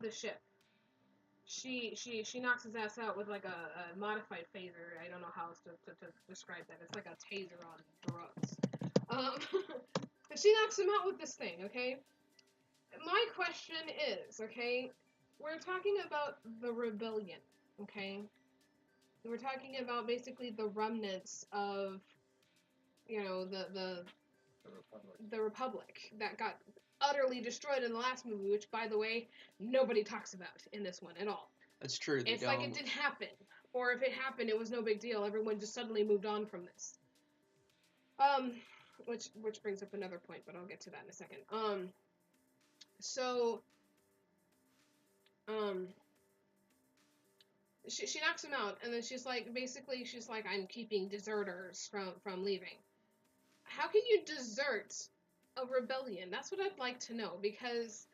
the ship. She knocks his ass out with like a modified phaser. I don't know how else to describe that. It's like a taser on drugs. Um, she knocks him out with this thing. Okay. My question is, okay, we're talking about the rebellion. Okay. We're talking about basically the remnants of, the Republic that got utterly destroyed in the last movie, which, by the way, nobody talks about in this one at all. That's true. It's like it didn't happen, or if it happened, it was no big deal. Everyone just suddenly moved on from this. Which brings up another point, but I'll get to that in a second. So, she knocks him out, and then she's like, I'm keeping deserters from leaving. How can you desert a rebellion? That's what I'd like to know, because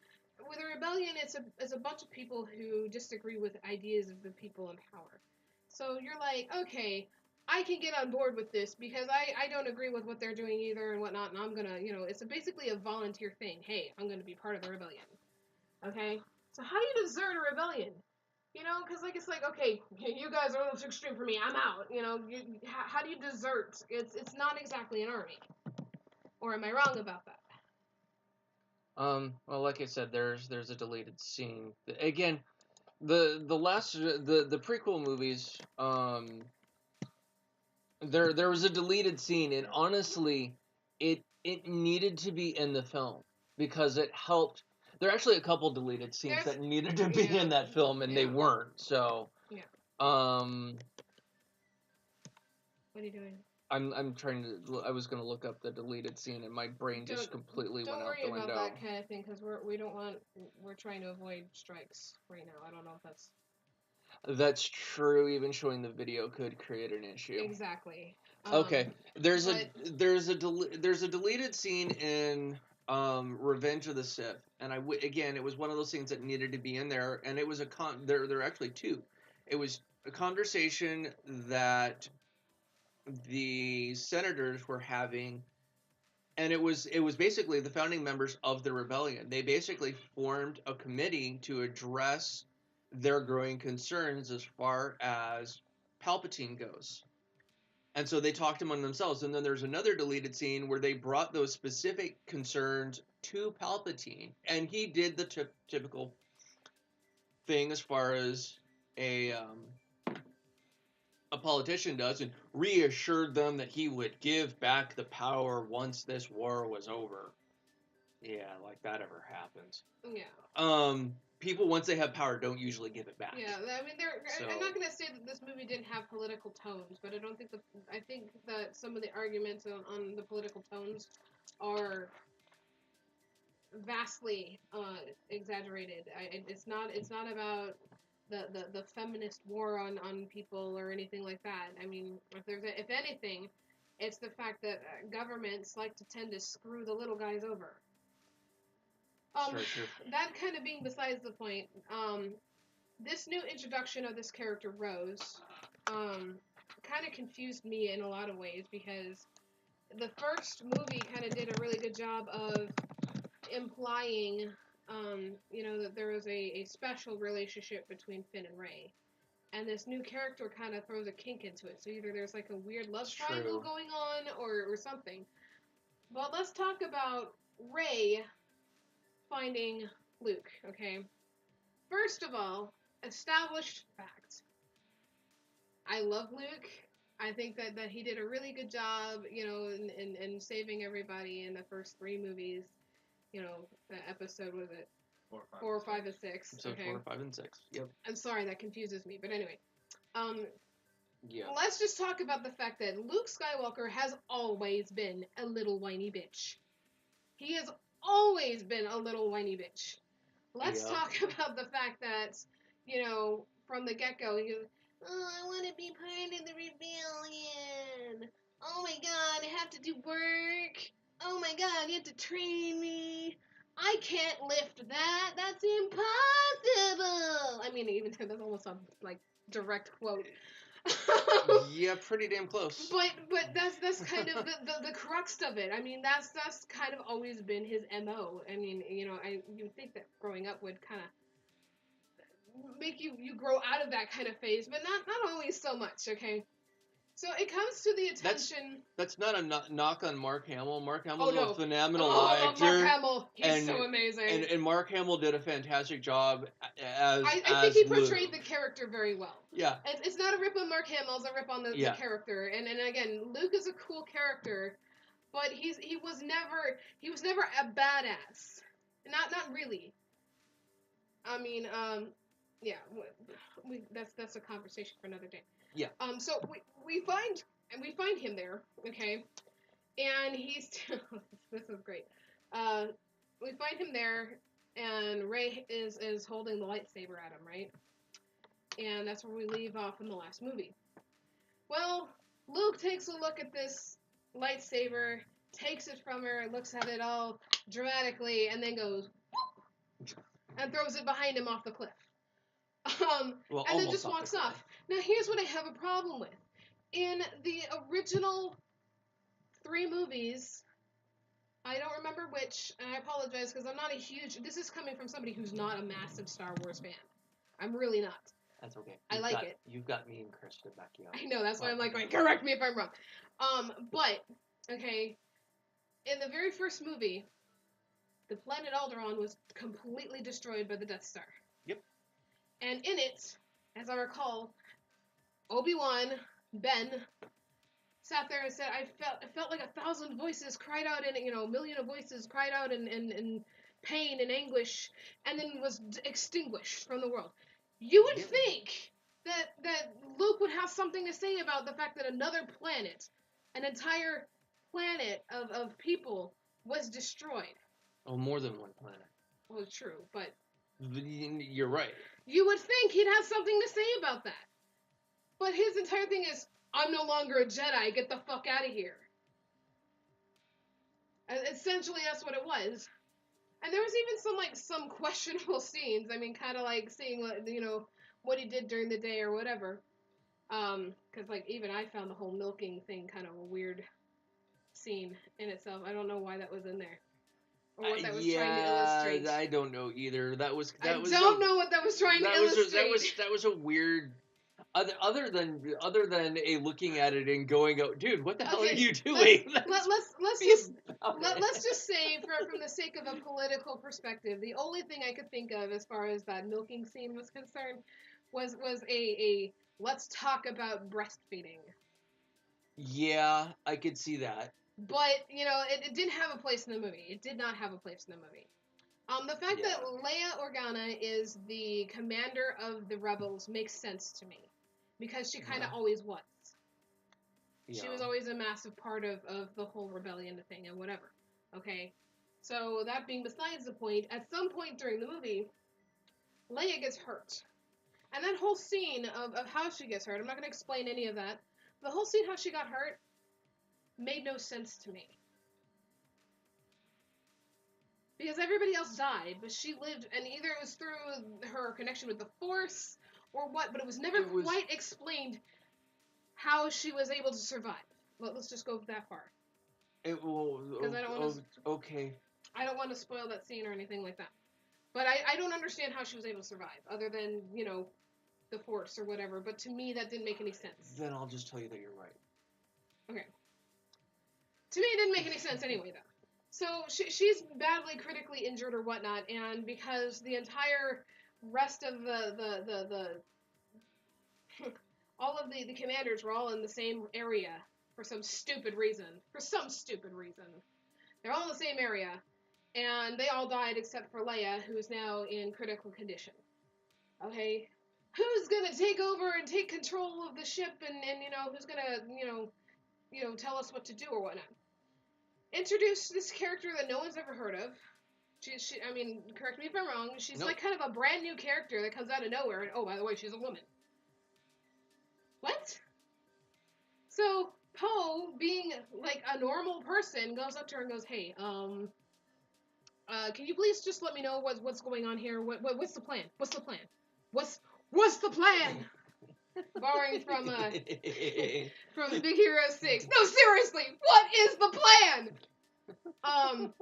with a rebellion, it's a bunch of people who disagree with ideas of the people in power. So you're like, okay, I can get on board with this because I don't agree with what they're doing either and whatnot, and I'm gonna, it's basically a volunteer thing. Hey, I'm gonna be part of the rebellion. Okay? So how do you desert a rebellion? Because it's like, okay, you guys are a little too extreme for me. I'm out. How do you desert? It's not exactly an army. Or am I wrong about that? Well, like I said, there's a deleted scene. Again, the prequel movies, there was a deleted scene, and honestly, it needed to be in the film because it helped. There are actually a couple deleted scenes that needed to be in that film, and they weren't. So, yeah. What are you doing? I'm trying to. I was gonna look up the deleted scene, and my brain just completely went out the window. Don't worry about that kind of thing, because we're trying to avoid strikes right now. I don't know if that's. That's true. Even showing the video could create an issue. Exactly. Okay. There's a deleted scene in Revenge of the Sith, and again, it was one of those things that needed to be in there, and it was there are actually two. It was a conversation that the senators were having, and it was basically the founding members of the rebellion. They basically formed a committee to address their growing concerns as far as Palpatine goes. And so they talked among themselves. And then there's another deleted scene where they brought those specific concerns to Palpatine. And he did the typical thing as far as a politician does, and reassured them that he would give back the power once this war was over. Yeah, like that ever happens. Yeah. People, once they have power, don't usually give it back. Yeah, I mean, I'm not gonna say that this movie didn't have political tones, but I think that some of the arguments on the political tones are vastly exaggerated. It's not about the feminist war on people or anything like that. I mean, if anything, it's the fact that governments like to tend to screw the little guys over. Sure. That kind of being besides the point, this new introduction of this character, Rose, kind of confused me in a lot of ways, because the first movie kind of did a really good job of implying, that there was a special relationship between Finn and Rey. And this new character kind of throws a kink into it. So either there's like a weird love triangle going on or something. But let's talk about Rey finding Luke, okay? First of all, established fact. I love Luke. I think that he did a really good job, in saving everybody in the first 3 movies. The episode, was it? 4, 5, and 6. Episode okay. 4, 5, and 6. Yep. I'm sorry, that confuses me. But anyway. Yeah. Let's just talk about the fact that Luke Skywalker has always been a little whiny bitch. He has always been a little whiny bitch. Let's talk about the fact that, from the get-go, he goes, oh, I want to be part of the rebellion. Oh my god, I have to do work. Oh my god, you have to train me. I can't lift that. That's impossible. I mean, even that's almost a, direct quote. Yeah, pretty damn close. But that's kind of the crux of it. I mean, that's kind of always been his MO. I mean, you would think that growing up would kind of make you grow out of that kind of phase, but not always so much. Okay. So it comes to the attention. That's not a knock on Mark Hamill. Mark Hamill's a phenomenal Mark actor. Hamill, he's so amazing. And Mark Hamill did a fantastic job as I think he portrayed the character very well. Yeah. It's not a rip on Mark Hamill, it's a rip on the character. And again, Luke is a cool character, but he was never a badass. Not really. I mean, yeah, that's a conversation for another day. Yeah. So we find him there, okay, and he's this is great. We find him there, and Rey is holding the lightsaber at him, right? And that's where we leave off in the last movie. Well, Luke takes a look at this lightsaber, takes it from her, looks at it all dramatically, and then goes and throws it behind him off the cliff. And then just walks off. Now, here's what I have a problem with. In the original 3 movies, I don't remember which, and I apologize because I'm not a huge... This is coming from somebody who's not a massive Star Wars fan. I'm really not. That's okay. I like it. You've got me and Chris to back you up. I know, that's why I'm like, correct me if I'm wrong. But, okay, in the very first movie, the planet Alderaan was completely destroyed by the Death Star. Yep. And in it, as I recall, Obi-Wan, Ben, sat there and said, I felt like 1,000 voices cried out in, a million of voices cried out in pain and anguish, and then was extinguished from the world. You would think that Luke would have something to say about the fact that another planet, an entire planet of people, was destroyed. Oh, more than one planet. Well, true, but... You're right. You would think he'd have something to say about that. But his entire thing is, I'm no longer a Jedi, get the fuck out of here. And essentially, that's what it was. And there was even some questionable scenes. I mean, kind of like seeing, what he did during the day or whatever. Because, even I found the whole milking thing kind of a weird scene in itself. I don't know why that was in there. Or what that was trying to illustrate. I don't know either. I don't know what that was trying to illustrate. That was a weird... Other than a looking at it and going, "Oh, dude, what the hell are you doing?" Let's just say, from the sake of a political perspective, the only thing I could think of as far as that milking scene was concerned was a let's talk about breastfeeding. Yeah, I could see that. But it didn't have a place in the movie. It did not have a place in the movie. The fact that Leia Organa is the commander of the rebels makes sense to me. Because she kind of always was. Yeah. She was always a massive part of the whole rebellion thing and whatever. Okay? So, that being besides the point, at some point during the movie, Leia gets hurt. And that whole scene of how she gets hurt, I'm not going to explain any of that. The whole scene how she got hurt made no sense to me. Because everybody else died, but she lived, and either it was through her connection with the Force, or what, but it was never quite explained how she was able to survive. Well, let's just go that far. Because I don't want to... Okay. I don't want to spoil that scene or anything like that. But I don't understand how she was able to survive, other than, the Force or whatever, but to me that didn't make any sense. Then I'll just tell you that you're right. Okay. To me it didn't make any sense anyway, though. So, she's badly critically injured or whatnot, and because the entire rest of all of the commanders were all in the same area for some stupid reason. They're all in the same area, and they all died except for Leia, who's now in critical condition. Okay? Who's gonna take over and take control of the ship and who's gonna, tell us what to do or whatnot? Introduce this character that no one's ever heard of. I mean, correct me if I'm wrong, she's like kind of a brand new character that comes out of nowhere, and oh, by the way, she's a woman. What? So, Poe, being like a normal person, goes up to her and goes, hey, can you please just let me know what's going on here? What's the plan? What's the plan? What's the plan? borrowing from from Big Hero 6. No, seriously, what is the plan?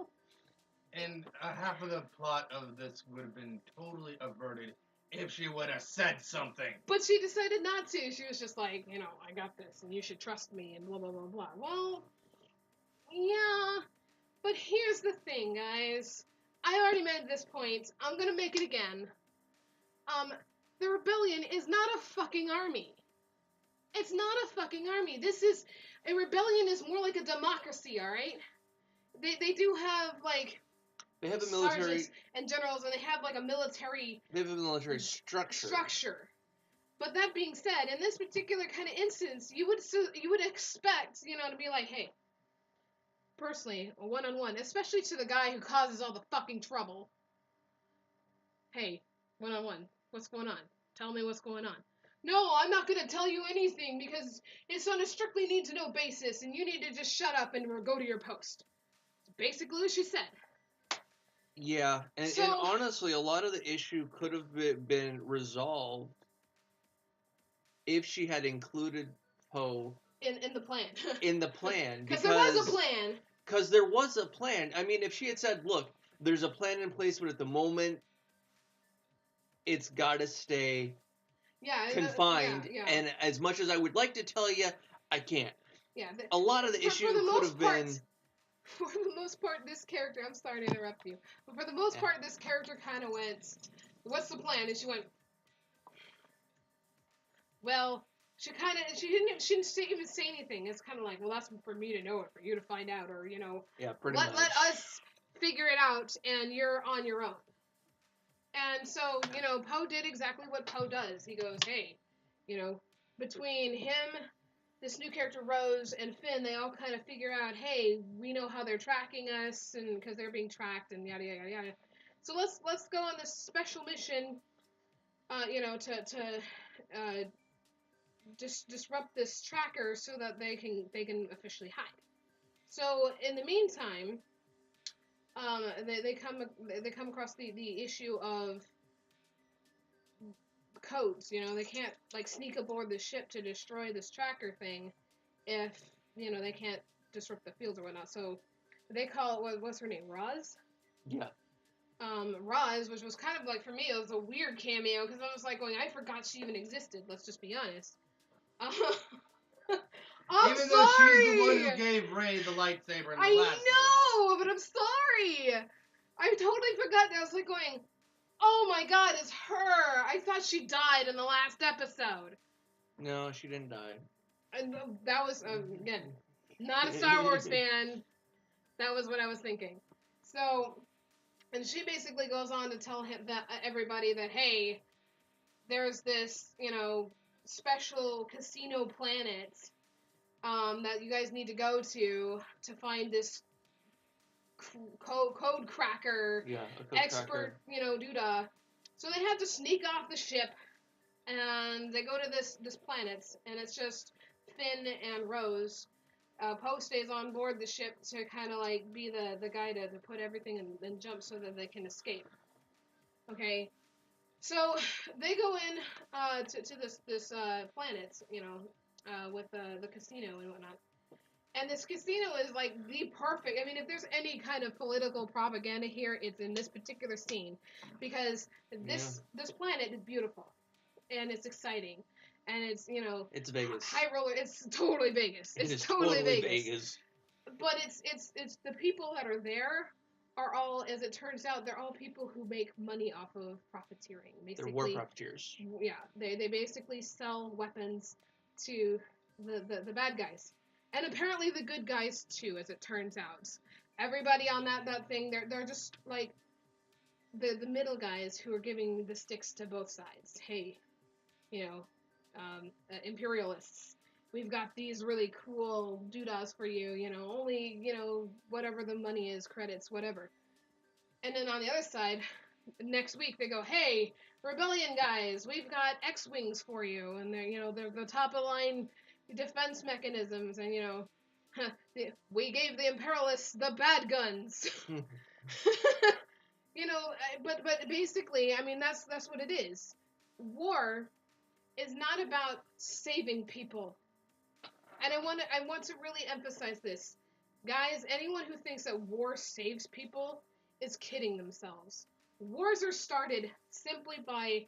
And half of the plot of this would have been totally averted if she would have said something. But she decided not to. She was just like, I got this, and you should trust me, and blah, blah, blah, blah. Well, yeah, but here's the thing, guys. I already made this point. I'm gonna make it again. The rebellion is not a fucking army. It's not a fucking army. A rebellion is more like a democracy, alright? They do have, like, they have a military sergeants and generals, and they have, like, a military... They have a military structure. But that being said, in this particular kind of instance, you would expect, to be like, hey, personally, a one-on-one, especially to the guy who causes all the fucking trouble. Hey, one-on-one, what's going on? Tell me what's going on. No, I'm not going to tell you anything because it's on a strictly need-to-know basis, and you need to just shut up and go to your post. It's basically what she said. Yeah, and honestly, a lot of the issue could have been resolved if she had included Poe in the plan. In the plan. Because there was a plan. Because there was a plan. I mean, if she had said, look, there's a plan in place, but at the moment, it's got to stay confined. Yeah. And as much as I would like to tell you, I can't. Yeah. A lot of the issue could have been... For the most part, this character... I'm sorry to interrupt you. But for the most part, this character kind of went, what's the plan? And she went... Well, she didn't even say anything. It's kind of like, well, that's for me to know it, for you to find out, or, Yeah, pretty much. Let us figure it out, and you're on your own. And so, Poe did exactly what Poe does. He goes, hey, between him, this new character Rose, and Finn, they all kind of figure out, hey, we know how they're tracking us, and because they're being tracked, and yada, yada, yada. So let's go on this special mission, to disrupt this tracker so that they can officially hide. So in the meantime, they come across the issue of codes. They can't sneak aboard the ship to destroy this tracker thing if they can't disrupt the fields or whatnot. So they call it, what's her name, Roz? Yeah. Roz, which was kind of for me, it was a weird cameo because I was going, I forgot she even existed. Let's just be honest. I'm Even though she's the one who gave Rey the lightsaber in the last know, but I'm sorry. I totally forgot that. I was going, oh my god, it's her. I thought she died in the last episode. No, she didn't die. And that was, again, not a Star Wars fan. That was what I was thinking. So, and she basically goes on to tell everybody that, hey, there's this, special casino planet that you guys need to go to find this code cracker expert, doodah. So they have to sneak off the ship, and they go to this planet, and it's just Finn and Rose. Poe stays on board the ship to kind of be the guy to put everything in jump so that they can escape. Okay. So they go in to this planet, with the casino and whatnot. And this casino is the perfect. I mean, if there's any kind of political propaganda here, it's in this particular scene, because this planet is beautiful, and it's exciting, and it's it's Vegas. High roller. It's totally Vegas. It's totally Vegas. But it's the people that are there are all, as it turns out, they're all people who make money off of profiteering. Basically, they're war profiteers. Yeah, they basically sell weapons to the bad guys, and apparently the good guys too, as it turns out. Everybody on that thing, they're just the middle guys who are giving the sticks to both sides. Hey, imperialists. We've got these really cool doodahs for you, only, whatever the money is, credits, whatever. And then on the other side, next week they go, hey, rebellion guys, we've got X-Wings for you, and they're the top-of-the-line defense mechanisms, and, we gave the imperialists the bad guns. But basically, I mean, that's what it is. War is not about saving people. And I want to really emphasize this. Guys, anyone who thinks that war saves people is kidding themselves. Wars are started simply by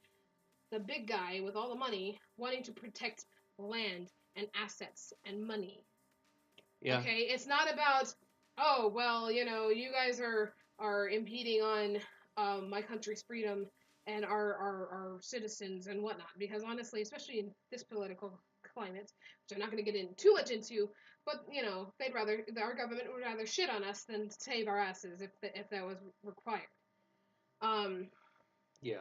the big guy with all the money wanting to protect land and assets and money. Yeah. Okay, it's not about, oh, well, you guys are impeding on my country's freedom and our citizens and whatnot. Because honestly, especially in this political climate, which I'm not going to get too much into, but our government would rather shit on us than save our asses if that was required. Yeah.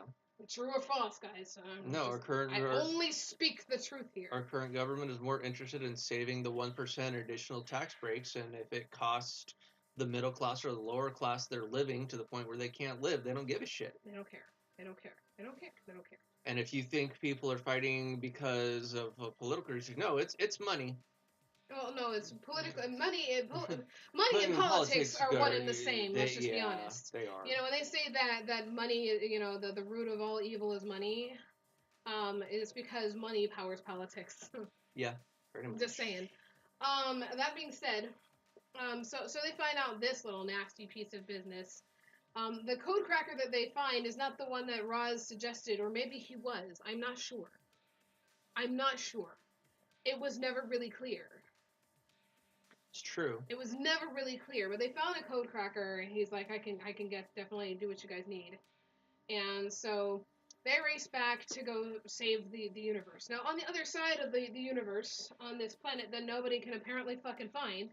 True or false, guys? No, I only speak the truth here. Our current government is more interested in saving the 1% additional tax breaks, and if it costs the middle class or the lower class their living to the point where they can't live, they don't give a shit. They don't care. They don't care. They don't care. They don't care. And if you think people are fighting because of a political issue, no, it's money. Well, no, it's political money. Money and politics are one and the same. Let's just be honest. They are. When they say that money, the root of all evil is money, it's because money powers politics. Yeah, pretty much. Just saying. That being said, so they find out this little nasty piece of business. The code cracker that they find is not the one that Roz suggested, or maybe he was. I'm not sure. It was never really clear. It's true. It was never really clear, but they found a code cracker, and he's like, I can definitely do what you guys need. And so they race back to go save the universe. Now, on the other side of the universe, on this planet that nobody can apparently fucking find,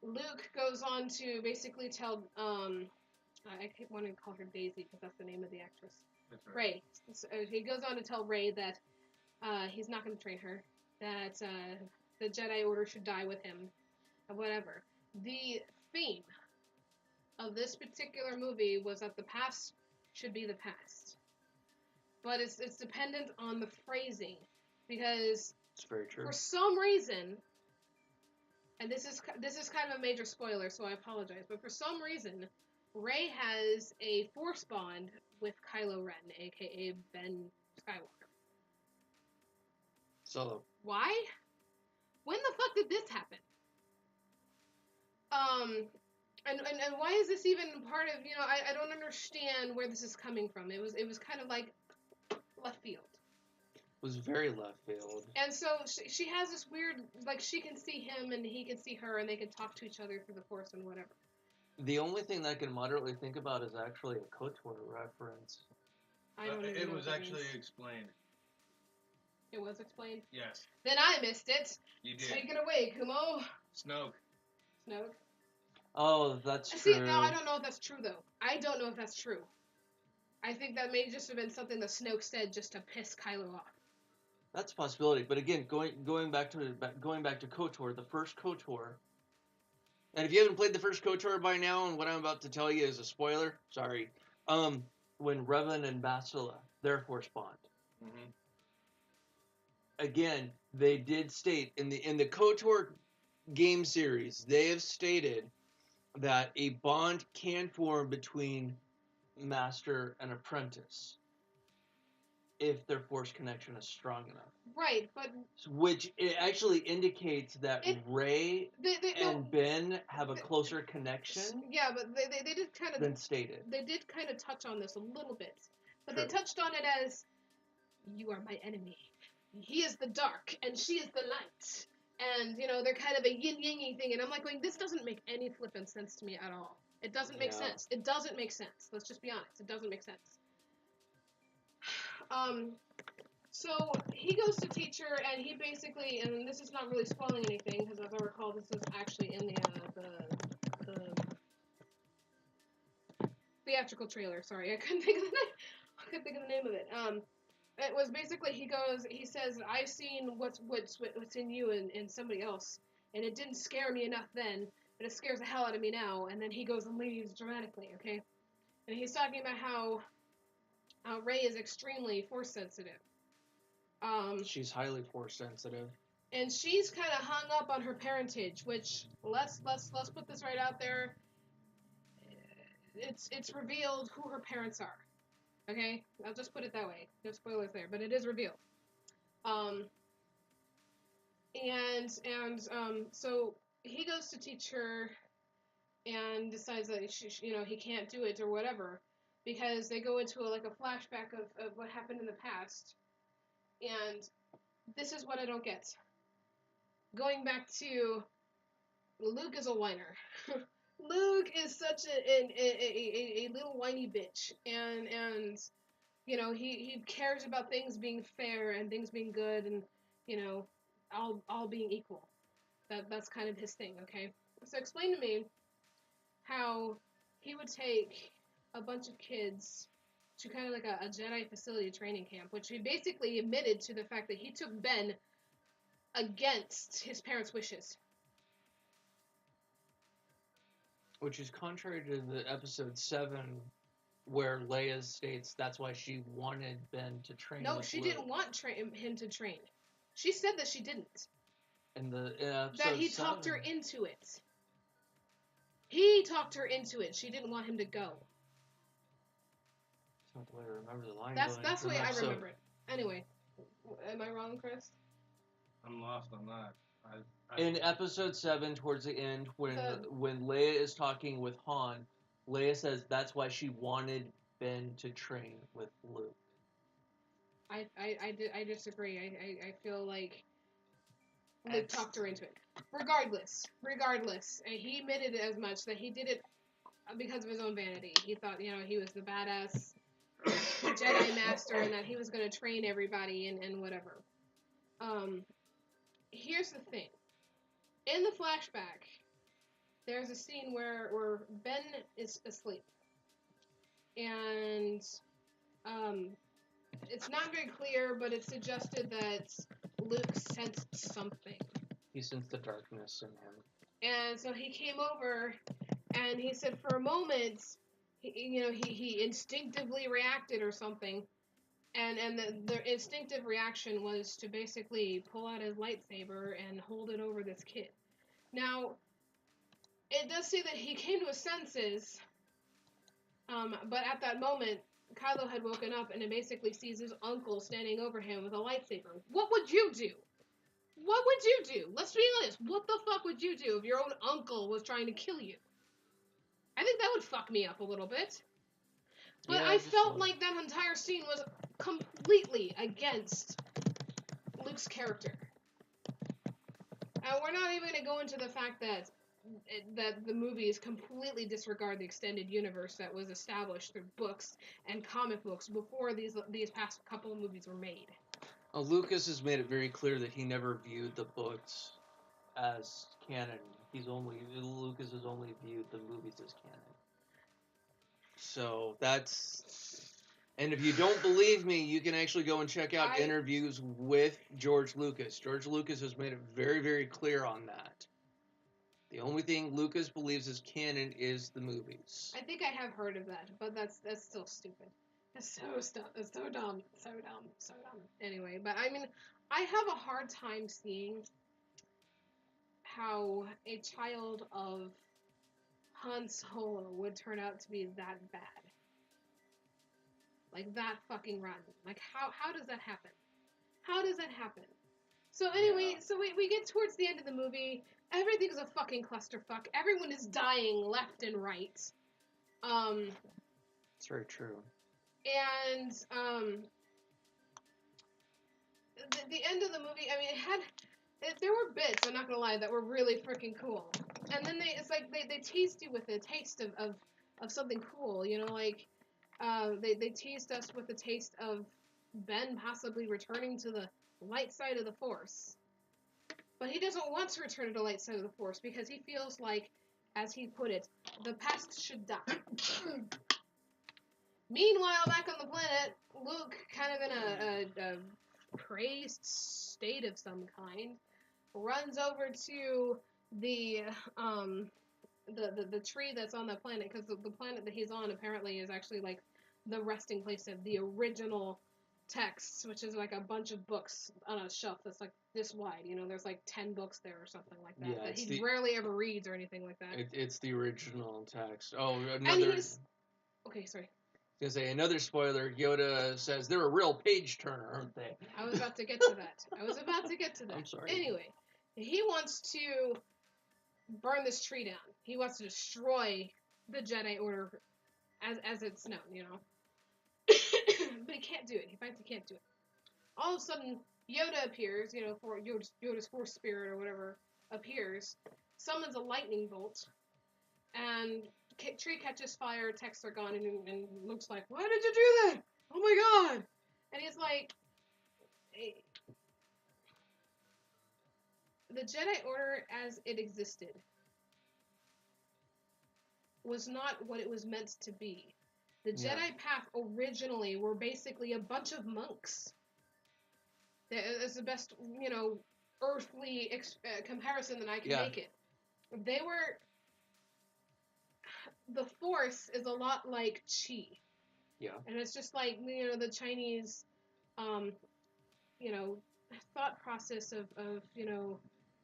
Luke goes on to basically tell, I keep wanting to call her Daisy because that's the name of the actress. That's right. Rey. So he goes on to tell Rey that he's not going to train her, that the Jedi Order should die with him, or whatever. The theme of this particular movie was that the past should be the past. But it's dependent on the phrasing, because it's very true. For some reason, and this is kind of a major spoiler, so I apologize, but for some reason, Rey has a Force bond with Kylo Ren, aka Ben Skywalker. Solo. Why? When the fuck did this happen? And why is this even part of, I don't understand where this is coming from. It was kind of like left field. It was very left field. And so she has this weird, like, she can see him and he can see her and they can talk to each other through the Force and whatever. The only thing that I can moderately think about is actually a KOTOR reference. I don't even know It was what that actually means. explained. It was explained? Yes. Then I missed it. You did. Take it away, Kumo. Snoke. Oh, that's true. See, no, I don't know if that's true, though. I don't know if that's true. I think that may just have been something that Snoke said just to piss Kylo off. That's a possibility. But again, going back to KOTOR, the first KOTOR. And if you haven't played the first KOTOR by now, and what I'm about to tell you is a spoiler, sorry. When Revan and Bastila, their Force bond. Mm-hmm. Again, they did state in the KOTOR game series, they have stated that a bond can form between master and apprentice if their Force connection is strong enough. Right, but... Which it actually indicates that Rey and Ben have a closer connection. Yeah, but they did kind of... than stated. They did kind of touch on this a little bit. But True. They touched on it as, you are my enemy. He is the dark, and she is the light. And, they're kind of a yin-yang thing. And I'm like going, this doesn't make any flippin' sense to me at all. It doesn't make sense. It doesn't make sense. Let's just be honest. It doesn't make sense. So he goes to teach her, and he basically, and this is not really spoiling anything, because as I recall, this is actually in the theatrical trailer. Sorry, I couldn't think of the name of it. It was basically, he says, I've seen what's in you and somebody else, and it didn't scare me enough then, but it scares the hell out of me now. And then he goes and leaves dramatically, okay? And he's talking about how Rey is extremely Force sensitive. She's highly Force sensitive. And she's kind of hung up on her parentage, which, let's put this right out there. It's revealed who her parents are. Okay, I'll just put it that way. No spoilers there, but it is revealed. Um, so he goes to teach her and decides that he can't do it or whatever, because they go into a flashback of what happened in the past. And this is what I don't get. Going back to Luke is a whiner. Luke is such a little whiny bitch, and he cares about things being fair and things being good, and all being equal. That's kind of his thing. Okay, so explain to me how he would take a bunch of kids to kind of like a Jedi facility training camp, which he basically admitted to the fact that he took Ben against his parents' wishes. Which is contrary to the episode 7, where Leia states that's why she wanted Ben to train. No, she didn't want him to train. She said that she didn't. In that he talked her into it. He talked her into it. She didn't want him to go. That's not the way I remember the line. That's the way I remember it. Anyway, am I wrong, Chris? I'm lost on that. In episode 7, towards the end, when Leia is talking with Han, Leia says that's why she wanted Ben to train with Luke. I disagree. I feel like Luke talked her into it. Regardless, and he admitted as much that he did it because of his own vanity. He thought, he was the badass Jedi master and that he was going to train everybody and whatever. Here's the thing. In the flashback, there's a scene where Ben is asleep. And it's not very clear, but it's suggested that Luke sensed something. He sensed the darkness in him. And so he came over, and he said for a moment, he instinctively reacted or something, and the instinctive reaction was to basically pull out his lightsaber and hold it over this kid. Now, it does say that he came to his senses, but at that moment, Kylo had woken up and it basically sees his uncle standing over him with a lightsaber. What would you do? What would you do? Let's be honest. What the fuck would you do if your own uncle was trying to kill you? I think that would fuck me up a little bit. But yeah, I felt like that entire scene was completely against Luke's character. And we're not even going to go into the fact that the movies completely disregard the extended universe that was established through books and comic books before these past couple of movies were made. Lucas has made it very clear that he never viewed the books as canon. Lucas has only viewed the movies as canon. So and if you don't believe me, you can actually go and check out interviews with George Lucas. George Lucas has made it very, very clear on that. The only thing Lucas believes is canon is the movies. I think I have heard of that, but that's still stupid. It's so dumb. Anyway, but I mean, I have a hard time seeing how a child of Han Solo would turn out to be that bad. Like, that fucking rotten. Like, how does that happen? How does that happen? So anyway, so we get towards the end of the movie. Everything's a fucking clusterfuck. Everyone is dying left and right. It's very true. And the end of the movie, I mean, there were bits, I'm not gonna lie, that were really freaking cool. And then they teased you with a taste of something cool, like they teased us with a taste of Ben possibly returning to the light side of the Force. But he doesn't want to return to the light side of the Force because he feels like, as he put it, the past should die. Meanwhile, back on the planet, Luke, kind of in a crazed state of some kind, runs over to the tree that's on the planet, because the planet that he's on apparently is actually like the resting place of the original texts, which is like a bunch of books on a shelf that's like this wide. There's like 10 books there or something like that that he rarely ever reads or anything like that. It's the original text. Oh, another. Okay, sorry. Gonna say another spoiler. Yoda says they're a real page turner, aren't they? I was about to get to that. I'm sorry. Anyway, he wants to burn this tree down. He wants to destroy the Jedi Order as it's known, you know. But he can't do it. He finds he can't do it. All of a sudden, Yoda appears, you know, for Yoda's Force Spirit or whatever appears, summons a lightning bolt, and tree catches fire, texts are gone, and Luke's like, "Why did you do that? Oh my god!" And he's like, hey, the Jedi Order as it existed was not what it was meant to be. The Jedi path originally were basically a bunch of monks. That's the best, you know, earthly comparison that I can make it. They were... The Force is a lot like Qi. Yeah. And it's just like, you know, the Chinese, you know, thought process of, you know,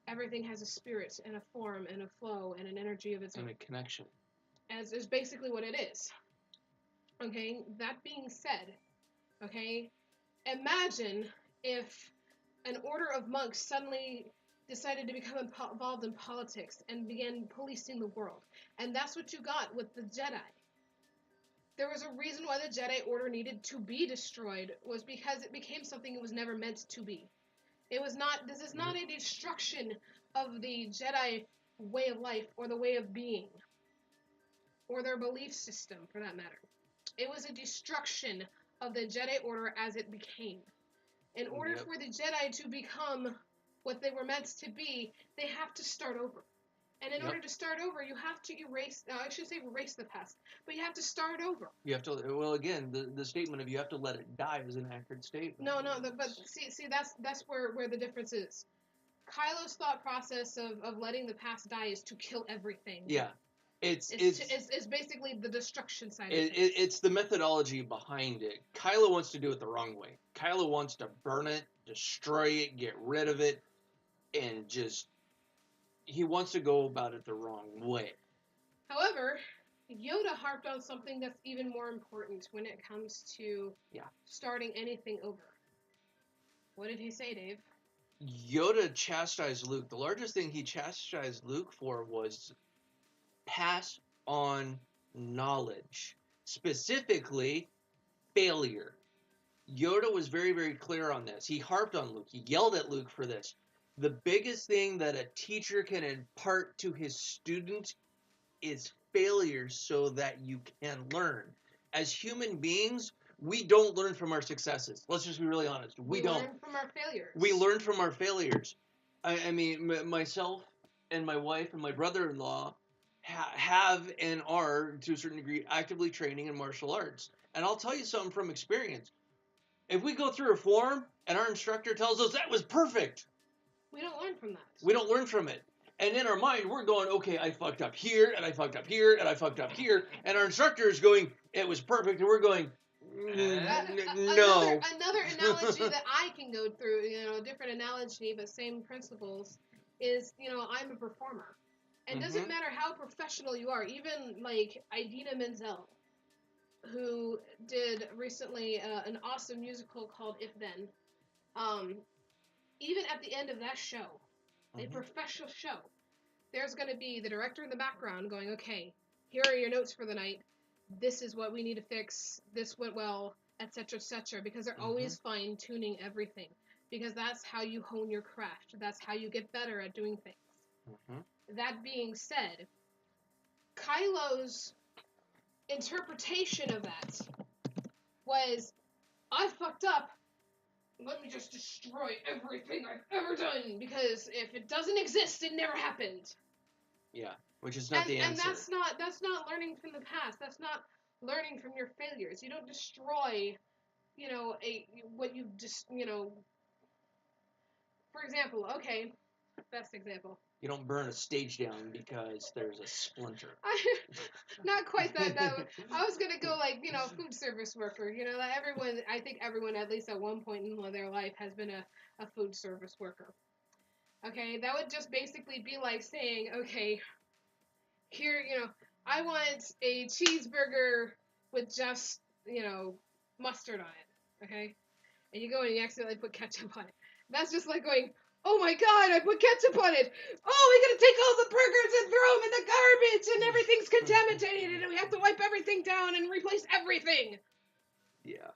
everything has a spirit and a form and a flow and an energy of its own. And a connection. As is basically what it is. Okay, that being said, okay, imagine if an order of monks suddenly decided to become involved in politics and began policing the world. And that's what you got with the Jedi. There was a reason why the Jedi Order needed to be destroyed, was because it became something it was never meant to be. It was not, this is not a destruction of the Jedi way of life or the way of being, or their belief system for that matter. It was a destruction of the Jedi Order as it became. In order for the Jedi to become what they were meant to be, they have to start over. And in order to start over, you have to erase, I should say erase the past, but you have to start over. You have to, well, again, the statement of you have to let it die is an accurate statement. No, but see, that's where the difference is. Kylo's thought process of letting the past die is to kill everything. Yeah. It's basically the destruction side of it. It's the methodology behind it. Kylo wants to do it the wrong way. Kylo wants to burn it, destroy it, get rid of it, and just... He wants to go about it the wrong way. However, Yoda harped on something that's even more important when it comes to starting anything over. What did he say, Dave? Yoda chastised Luke. The largest thing he chastised Luke for was pass on knowledge. Specifically, failure. Yoda was very, very clear on this. He harped on Luke. He yelled at Luke for this. The biggest thing that a teacher can impart to his student is failure so that you can learn. As human beings, we don't learn from our successes. Let's just be really honest. We don't. We learn from our failures. We learn from our failures. I mean, myself and my wife and my brother-in-law have and are, to a certain degree, actively training in martial arts. And I'll tell you something from experience. If we go through a form and our instructor tells us that was perfect, we don't learn from that. We don't learn from it. And in our mind, we're going, okay, I fucked up here, and I fucked up here, and I fucked up here. And our instructor is going, it was perfect. And we're going, no. Another analogy that I can go through, you know, a different analogy, but same principles, is, you know, I'm a performer. And it doesn't matter how professional you are. Even, like, Idina Menzel, who did recently an awesome musical called If Then, even at the end of that show, a professional show, there's going to be the director in the background going, okay, here are your notes for the night. This is what we need to fix. This went well, etc., etc., because they're always fine-tuning everything, because that's how you hone your craft. That's how you get better at doing things. That being said, Kylo's interpretation of that was, I fucked up. Let me just destroy everything I've ever done, because if it doesn't exist, it never happened. Yeah, which is not the answer. And that's not learning from the past. That's not learning from your failures. You don't destroy, you know, what you just, you know. For example, okay, best example. You don't burn a stage down because there's a splinter. Not quite that. I was gonna go like, you know, food service worker. You know, that I think everyone at least at one point in their life has been a food service worker. Okay, that would just basically be like saying, okay, here, you know, I want a cheeseburger with just mustard on it, okay? And you go and you accidentally put ketchup on it. That's just like going, oh my god, I put ketchup on it. Oh, we gotta take all the burgers and throw them in the garbage, and everything's contaminated, and we have to wipe everything down and replace everything. Yeah.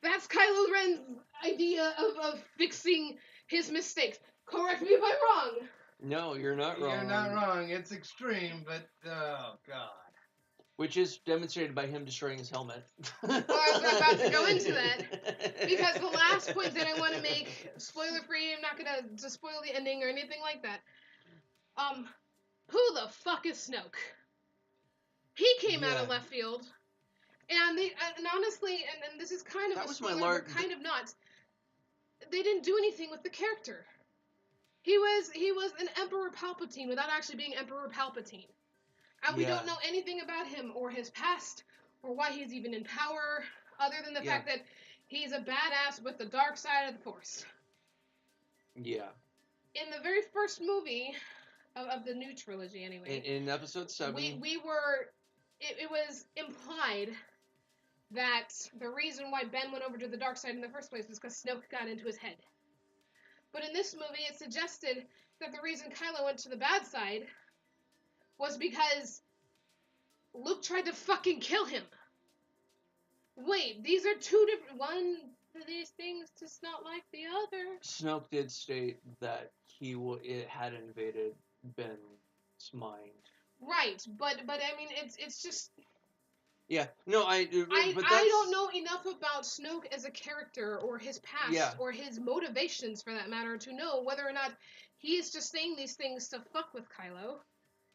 That's Kylo Ren's idea of fixing his mistakes. Correct me if I'm wrong. No, you're not wrong. You're not wrong. It's extreme, but oh god. Which is demonstrated by him destroying his helmet. Well, I was about to go into that. Because the last point that I want to make, spoiler free, I'm not going to spoil the ending or anything like that. Who the fuck is Snoke? He came out of left field. And honestly, and this is kind of that a was spoiler, my but kind of not. They didn't do anything with the character. He was an Emperor Palpatine without actually being Emperor Palpatine. And we don't know anything about him or his past or why he's even in power, other than the fact that he's a badass with the dark side of the Force. Yeah. In the very first movie of the new trilogy, anyway. In episode 7. We were... It was implied that the reason why Ben went over to the dark side in the first place was because Snoke got into his head. But in this movie, it suggested that the reason Kylo went to the bad side was because Luke tried to fucking kill him. Wait, these are two different... One of these things is not like the other. Snoke did state that it had invaded Ben's mind. Right, but I mean, it's just... Yeah, no, I don't know enough about Snoke as a character, or his past, or his motivations, for that matter, to know whether or not he is just saying these things to fuck with Kylo.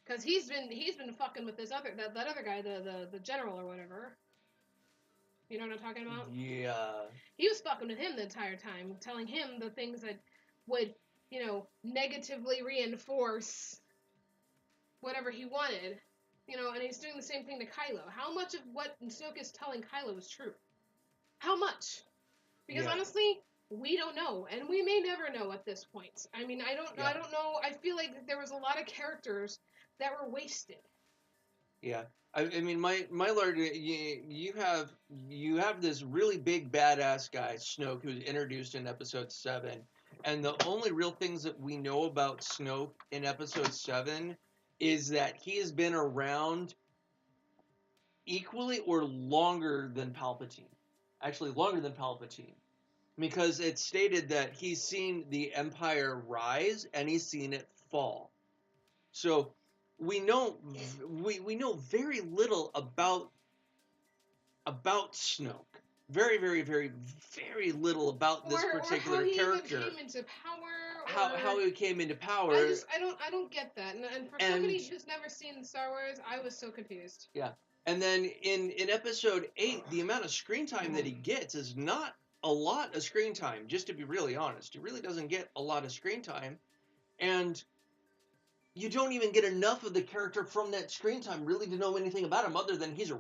Because he's been fucking with that other guy, the general or whatever. You know what I'm talking about? Yeah. He was fucking with him the entire time, telling him the things that would, negatively reinforce whatever he wanted. And he's doing the same thing to Kylo. How much of what Snoke is telling Kylo is true? How much? Because honestly, we don't know, and we may never know at this point. I mean, I don't know. I feel like there was a lot of characters that were wasted. Yeah. I mean, my lord, you have this really big badass guy, Snoke, who's introduced in episode 7, and the only real things that we know about Snoke in episode 7 is that he has been around equally or longer than Palpatine. Actually, longer than Palpatine. Because it's stated that he's seen the Empire rise and he's seen it fall. So we know very little about Snoke. Very, very, very, very little about this particular character. How he even came into power. How he came into power. I don't get that. And for somebody who's never seen Star Wars, I was so confused. Yeah. And then in episode 8, the amount of screen time that he gets is not a lot of screen time, just to be really honest. He really doesn't get a lot of screen time. And you don't even get enough of the character from that screen time really to know anything about him other than he's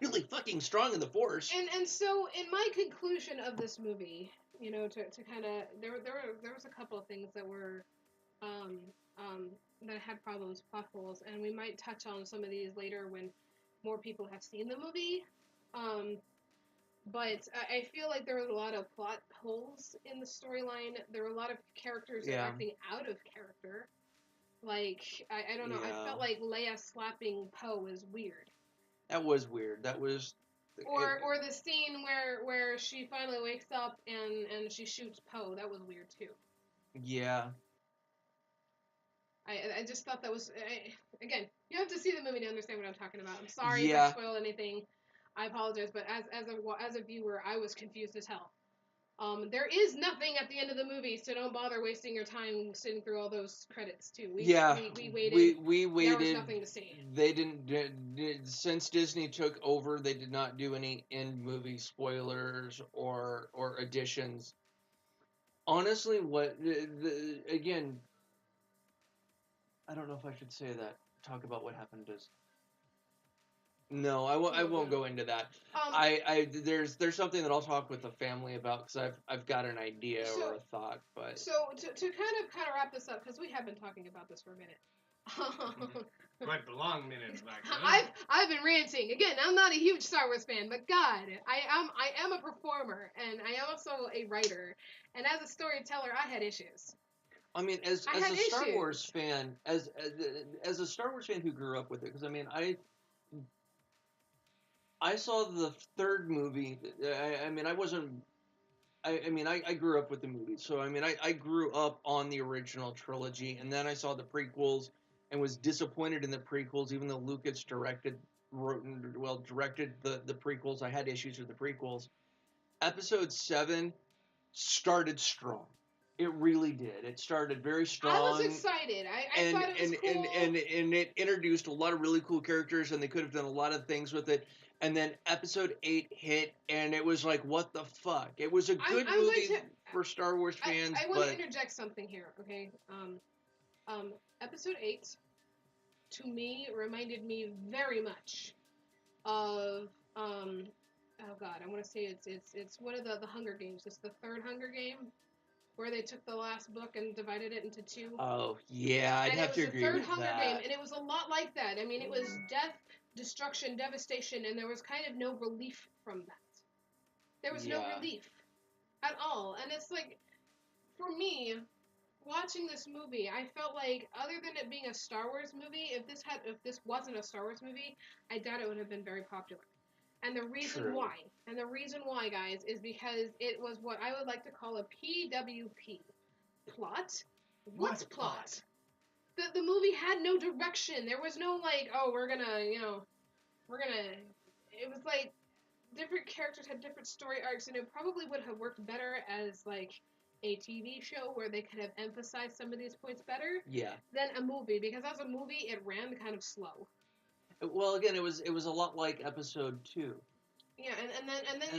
really fucking strong in the Force. And so in my conclusion of this movie, to kind of there was a couple of things that were that had problems, plot holes, and we might touch on some of these later when more people have seen the movie. But I feel like there was a lot of plot holes in the storyline. There were a lot of characters that were acting out of character. Like, I don't know, I felt like Leia slapping Poe was weird. That was weird. That was... Or the scene where she finally wakes up and she shoots Poe. That was weird, too. Yeah. I just thought that was... again, you have to see the movie to understand what I'm talking about. I'm sorry if I spoiled anything. I apologize, but as a viewer, I was confused as hell. There is nothing at the end of the movie, so don't bother wasting your time sitting through all those credits, too. We waited. We waited. There was nothing to see. They didn't... Since Disney took over, they did not do any in-movie spoilers or additions. Honestly, again, I don't know if I should say that. Talk about what happened is... No, I won't go into that. There's something that I'll talk with the family about because I've got an idea or a thought, but so to kind of wrap this up because we have been talking about this for a minute. Quite the long minutes back then. I've been ranting again. I'm not a huge Star Wars fan, but God, I am a performer and I am also a writer. And as a storyteller, I had issues. I mean, as a Star Wars fan, as a Star Wars fan who grew up with it, because I mean, I saw the third movie. I mean, I wasn't. I grew up with the movies, so I mean, I grew up on the original trilogy, and then I saw the prequels and was disappointed in the prequels, even though Lucas directed the prequels. I had issues with the prequels. Episode 7 started strong. It really did. It started very strong. I was excited. I thought it was cool. And it introduced a lot of really cool characters, and they could have done a lot of things with it. And then episode 8 hit, and it was like, what the fuck? It was a good movie for Star Wars fans. I want to interject something here, okay? Episode 8, to me, reminded me very much of, oh God, I want to say it's one of the Hunger Games. It's the third Hunger Game, where they took the last book and divided it into 2. Oh, yeah, I'd have to agree with that. It was the third Hunger Game, and it was a lot like that. I mean, it was death, destruction, devastation, and there was kind of no relief from that. There was no relief at all. And it's like, for me, watching this movie, I felt like, other than it being a Star Wars movie, if this wasn't a Star Wars movie, I doubt it would have been very popular. And the reason why, guys, is because it was what I would like to call a PWP. Plot? What's plot? The movie had no direction. There was no, like, oh, it was like, different characters had different story arcs, and it probably would have worked better as, like, a TV show where they could have emphasized some of these points better than a movie, because as a movie, it ran kind of slow. Well, again, it was a lot like episode 2. Yeah, and then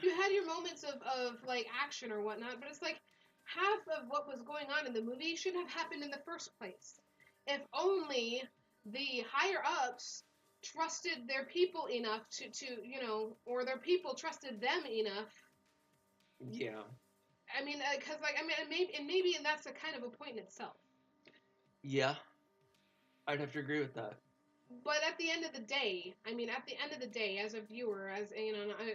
you had your moments of like action or whatnot, but it's like half of what was going on in the movie should have happened in the first place. If only the higher ups trusted their people enough to or their people trusted them enough. Yeah. I mean, maybe that's a kind of a point in itself. Yeah, I'd have to agree with that. But at the end of the day, as a viewer,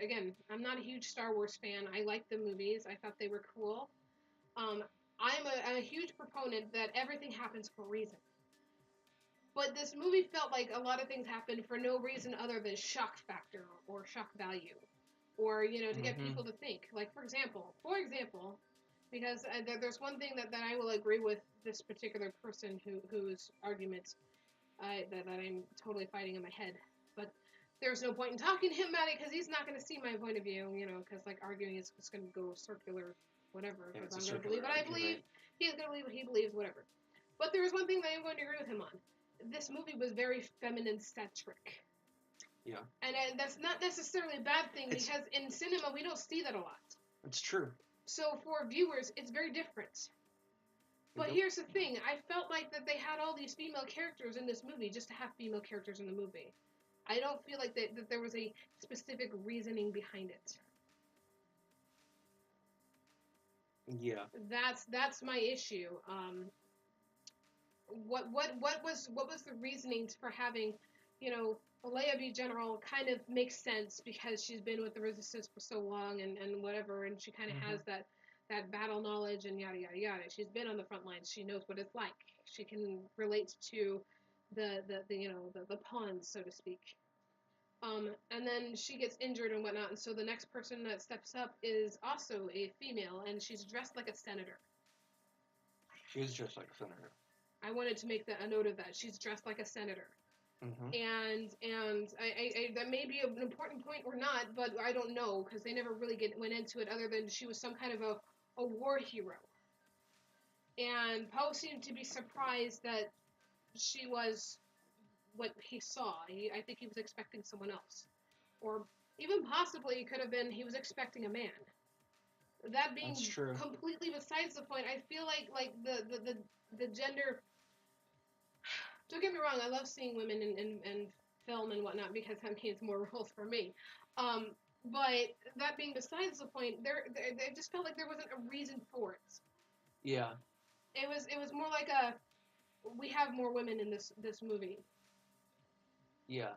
again, I'm not a huge Star Wars fan. I like the movies. I thought they were cool. I'm a huge proponent that everything happens for a reason. But this movie felt like a lot of things happened for no reason other than shock factor or shock value. Or, to get people to think. Like, for example, because there's one thing that I will agree with this particular person whose argument that I'm totally fighting in my head. But there's no point in talking to him about it because he's not going to see my point of view, because, like, arguing is just going to go circular, whatever. Because I'm going to believe what I believe. He's going to believe what he believes, whatever. But there is one thing that I'm going to agree with him on. This movie was very feminine-centric. Yeah. And that's not necessarily a bad thing because in cinema we don't see that a lot. It's true. So for viewers, it's very different. But here's the thing. I felt like that they had all these female characters in this movie just to have female characters in the movie. I don't feel like that there was a specific reasoning behind it. Yeah. That's my issue. What was the reasoning for having, Leia be general kind of makes sense because she's been with the Resistance for so long and whatever, and she kind of has that battle knowledge and yada yada yada. She's been on the front lines. She knows what it's like. She can relate to the pawns, so to speak. And then she gets injured and whatnot, and so the next person that steps up is also a female, and she's dressed like a senator. She is dressed like a senator. I wanted to make a note of that. She's dressed like a senator. Mm-hmm. And I that may be an important point or not, but I don't know because they never really went into it other than she was some kind of a war hero. And Poe seemed to be surprised that she was what he saw. I think he was expecting someone else. Or even possibly it could have been he was expecting a man. That being completely besides the point, I feel like the gender... Don't get me wrong, I love seeing women in film and whatnot because that means more roles for me. But that being besides the point, it just felt like there wasn't a reason for it. Yeah. It was more like we have more women in this movie. Yeah.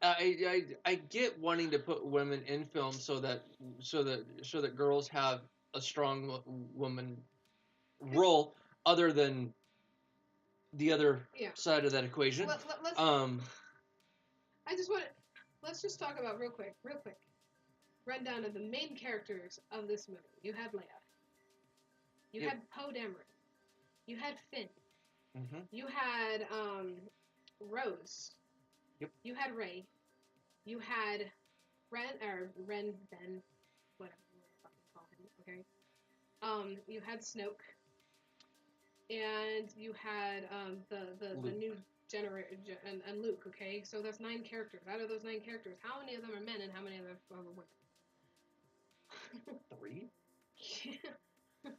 I get wanting to put women in film so that girls have a strong woman role other than the other side of that equation. Let's let's just talk about real quick. Rundown of the main characters of this movie. You had Leia. You had Poe Dameron. You had Finn. Mm-hmm. You had Rose. Yep. You had Rey. You had Ben, whatever you want to fucking call him, okay? You had Snoke. And you had the new generation, and Luke, okay? So that's 9 characters. Out of those 9 characters, how many of them are men and how many of them are women? 3? Yeah.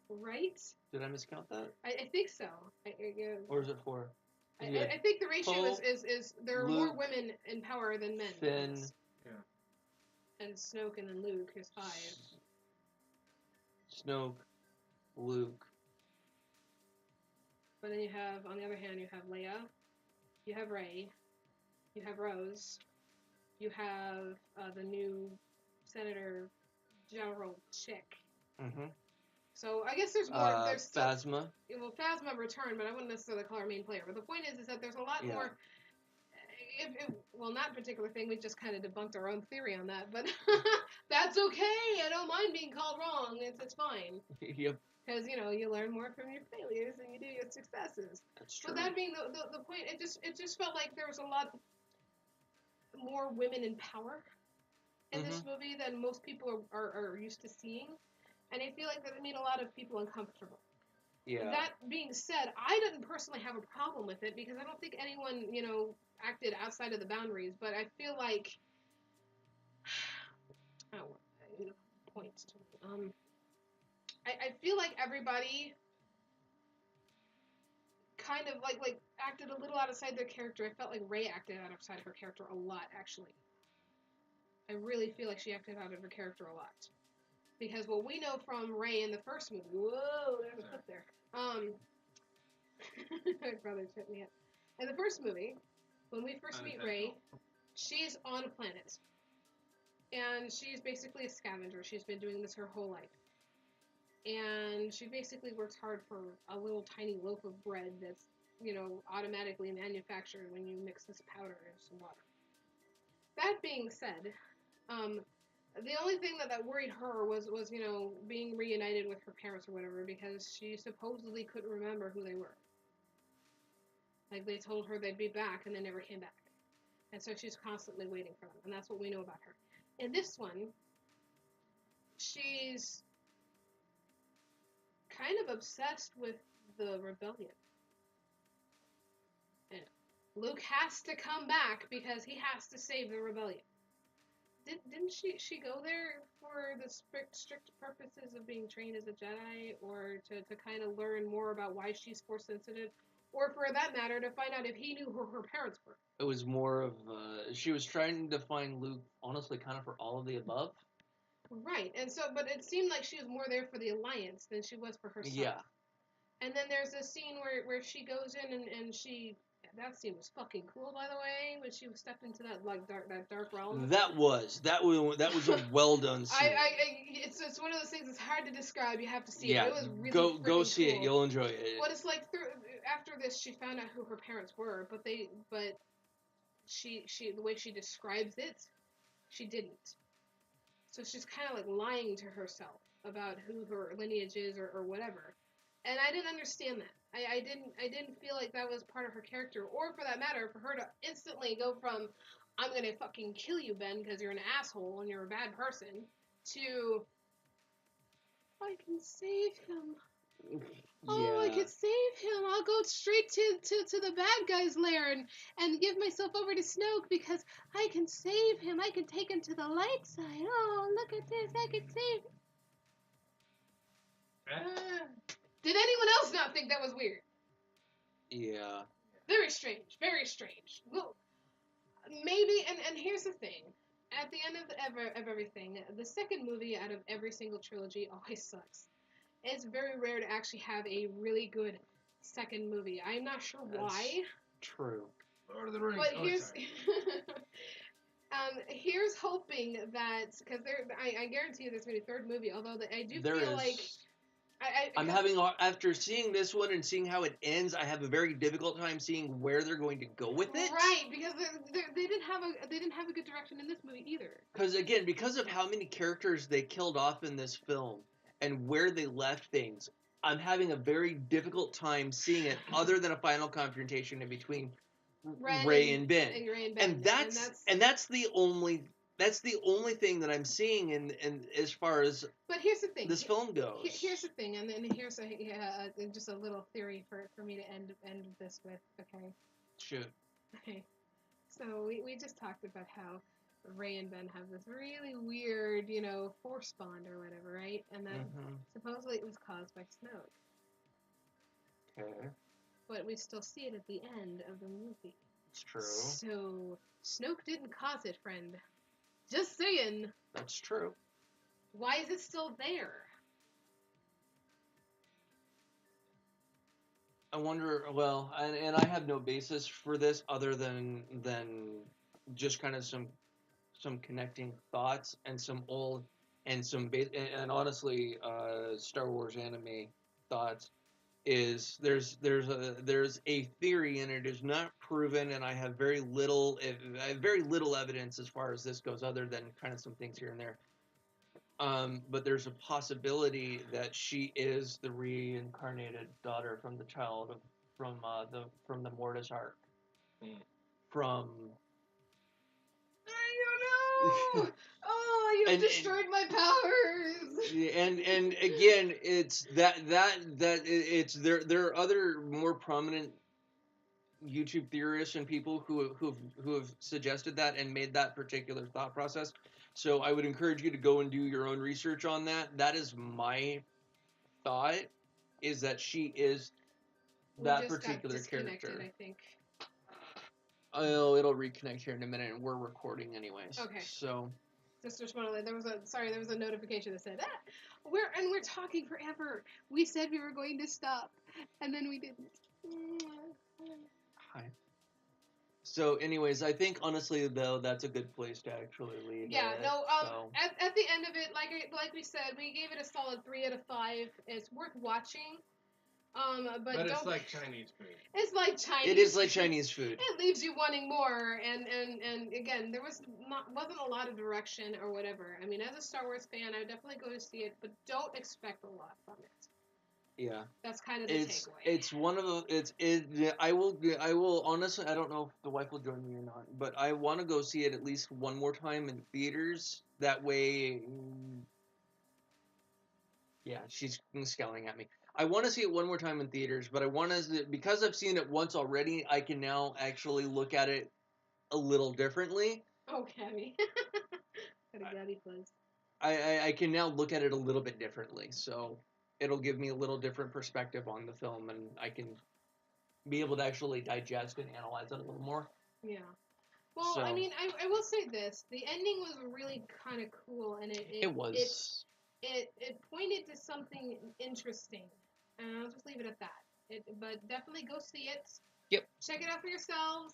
Right? Did I miscount that? I think so. Or is it 4? I think the ratio Poe, is there are Luke, more women in power than men. Finn. And Snoke and then Luke is 5. Snoke, Luke. But then you have, on the other hand, you have Leia, you have Rey, you have Rose, you have the new Senator General chick. Mm-hmm. So I guess there's more. There's still, Phasma. Well, Phasma returned, but I wouldn't necessarily call her main player. But the point is that there's a lot more. Well, not particular thing. We just kind of debunked our own theory on that, but that's okay. I don't mind being called wrong. It's fine. Yep. Because you learn more from your failures than you do your successes. That's true. But that being the point, it just felt like there was a lot more women in power in this movie than most people are used to seeing, and I feel like that made a lot of people uncomfortable. Yeah. That being said, I didn't personally have a problem with it because I don't think anyone acted outside of the boundaries. But I feel like points to me. I feel like everybody kind of like acted a little outside their character. I felt like Rey acted outside of her character a lot, actually. I really feel like she acted out of her character a lot. Because what we know from Rey in the first movie, whoa, there's a clip there. My brother tripped me up. In the first movie, when we first meet Rey, she's on a planet. And she's basically a scavenger. She's been doing this her whole life. And she basically works hard for a little tiny loaf of bread that's, automatically manufactured when you mix this powder and some water. That being said, the only thing that worried her was being reunited with her parents or whatever, because she supposedly couldn't remember who they were. Like, they told her they'd be back, and they never came back. And so she's constantly waiting for them, and that's what we know about her. In this one, she's kind of obsessed with the rebellion. And Luke has to come back because he has to save the rebellion. Didn't she go there for the strict purposes of being trained as a Jedi, or to kind of learn more about why she's force sensitive, or for that matter, to find out if he knew who her parents were? It was more of she was trying to find Luke, honestly, kind of for all of the above. Right, and so, but it seemed like she was more there for the Alliance than she was for herself. Yeah. And then there's a scene where she goes in and she. That scene was fucking cool, by the way, when she stepped into that dark realm. That was a well done scene. It's one of those things that's hard to describe. You have to see it. It was really go see cool. it. You'll enjoy it. What it's like after this, she found out who her parents were, but she the way she describes it, she didn't. So she's kind of like lying to herself about who her lineage is or whatever. And I didn't understand that. I didn't feel like that was part of her character, or for that matter, for her to instantly go from "I'm gonna fucking kill you, Ben, because you're an asshole and you're a bad person" to "I can save him. Yeah. Oh, I can save him. I'll go straight to the bad guy's lair and give myself over to Snoke because I can save him. I can take him to the light side. Oh, look at this. I can save him." Did anyone else not think that was weird? Yeah. Very strange. Very strange. Well, maybe, and here's the thing. At the end of everything, the second movie out of every single trilogy always sucks. It's very rare to actually have a really good second movie. I'm not sure why. True. Lord of the Rings. But here's hoping that, because I guarantee you there's going to be a third movie. Although I do feel like I'm having, after seeing this one and seeing how it ends, I have a very difficult time seeing where they're going to go with it. Right, because they didn't have a good direction in this movie either. Because of how many characters they killed off in this film and where they left things, I'm having a very difficult time seeing it other than a final confrontation in between Rey and Ben. And that's the only thing that I'm seeing in as far as but here's the thing. This film goes. Here's the thing, and then here's just a little theory for me to end this with. Okay. Shoot. Okay. So we just talked about how Rey and Ben have this really weird, force bond or whatever, right? And then supposedly it was caused by Snoke. Okay. But we still see it at the end of the movie. It's true. So Snoke didn't cause it, friend. Just saying. That's true. Why is it still there? I wonder. Well, and I have no basis for this other than just kind of some connecting thoughts and some old and some and honestly, Star Wars anime thoughts. Is there's a theory, and it is not proven, and I have very little evidence as far as this goes, other than kind of some things here and there. But there's a possibility that she is the reincarnated daughter from the child from the Mortis arc. From I don't know. Oh, you've destroyed my powers. And again, it's it's there are other more prominent YouTube theorists and people who have suggested that and made that particular thought process. So I would encourage you to go and do your own research on that. That is my thought, is that she is that particular character. I think. Oh, it'll reconnect here in a minute, and we're recording anyways. Okay. So. Just there was a notification that said, we're talking forever. We said we were going to stop, and then we didn't. Hi. So, anyways, I think honestly though that's a good place to actually leave. Yeah. it. No. So. At the end of it, like we said, we gave it a solid 3 out of 5. It's worth watching. But it's like Chinese food. It's like Chinese. It is like Chinese food. It leaves you wanting more, and again, there wasn't a lot of direction or whatever. I mean, as a Star Wars fan, I would definitely go to see it, but don't expect a lot from it. Yeah. That's kind of the takeaway. It's one of the I will honestly, I don't know if the wife will join me or not, but I want to go see it at least one more time in theaters. That way. Yeah, she's scowling at me. I want to see it one more time in theaters, but I want to, because I've seen it once already, I can now actually look at it a little differently. Oh, Cammy. Got a gabby fuzz. I can now look at it a little bit differently, so it'll give me a little different perspective on the film, and I can be able to actually digest and analyze it a little more. Yeah. Well, I mean, I will say this. The ending was really kind of cool, and it was. It pointed to something interesting, and I'll just leave it at that. But definitely go see it. Yep. Check it out for yourselves.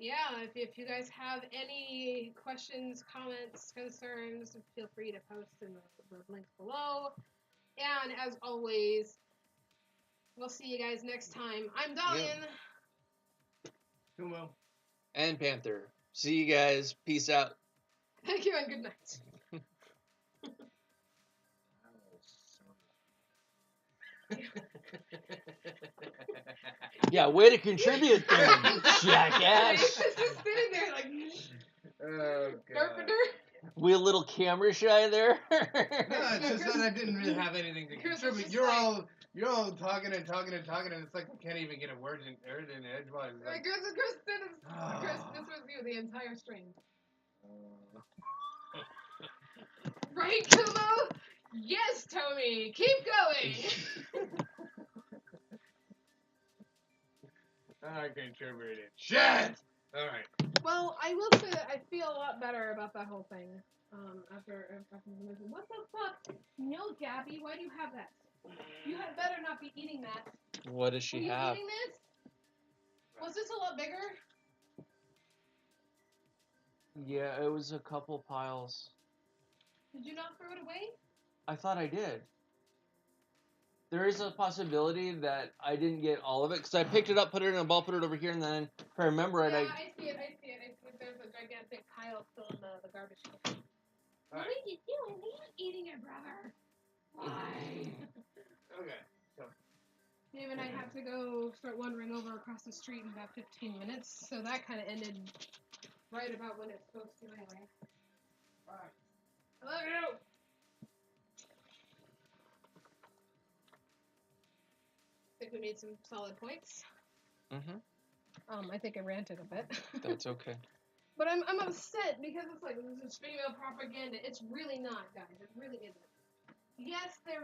Yeah, if you guys have any questions, comments, concerns, feel free to post in the links below. And as always, we'll see you guys next time. I'm Dalian. Kumo. And Panther. See you guys. Peace out. Thank you and good night. Yeah, way to contribute there, jackass. Just sitting there like, oh, God. We a little camera shy there? No, it's just that I didn't really have anything to contribute. You're all talking and talking and talking, and it's like I can't even get a word in edgewise. Like, Chris, this was you the entire stream. Right, Kumo? Yes, Tommy. Keep going. I contributed. Shit! Alright. Well, I will say that I feel a lot better about that whole thing. After the movie. What the fuck? No, Gabby, why do you have that? You had better not be eating that. What does she have? Were you eating this? Was this a lot bigger? Yeah, it was a couple piles. Did you not throw it away? I thought I did. There is a possibility that I didn't get all of it, because I picked it up, put it in a ball, put it over here, and then if I remember it, I see it. There's a gigantic pile still in the garbage can. What did you do? You're not eating it, brother. Why? Okay. So. Dave and I have to go start wandering over across the street in about 15 minutes, so that kind of ended right about when it's supposed to anyway. Bye. I love you! I think we made some solid points. Mm-hmm. I think I ranted a bit. That's okay. But I'm upset because it's like this is female propaganda. It's really not, guys. It really isn't. Yes, they